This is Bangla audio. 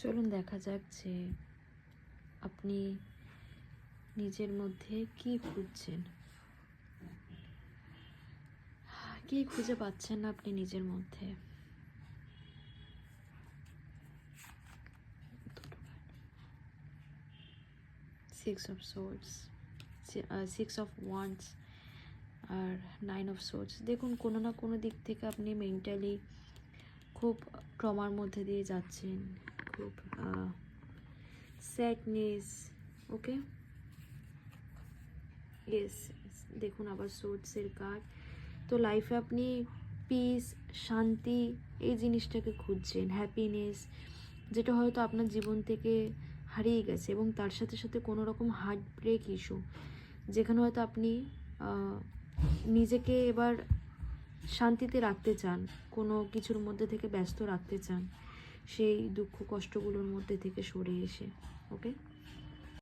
চলুন দেখা যাক যে আপনি নিজের মধ্যে কি খুঁজছেন, কি খুঁজে পাচ্ছেন না আপনি নিজের মধ্যে। Six of swords, six of wands আর নাইন অফ সোর্ডস। দেখুন কোনো না কোনো দিক থেকে আপনি মেন্টালি খুব ট্রমার মধ্যে দিয়ে যাচ্ছেন, খুব স্যাডনেস। ওকে, ইয়েস, দেখুন আবার সোর্সের কার্ড। তো লাইফে আপনি পিস, শান্তি, এই জিনিসটাকে খুঁজছেন, হ্যাপিনেস, যেটা হয়তো আপনার জীবন থেকে হারিয়ে গেছে, এবং তার সাথে সাথে কোনো রকম হার্ট ব্রেক ইস্যু, যেখানে হয়তো আপনি নিজেকে এবার শান্তিতে রাখতে চান, কোনো কিছুর মধ্যে থেকে ব্যস্ত রাখতে চান, সেই দুঃখ কষ্টগুলোর মধ্যে থেকে সরে এসে। ওকে,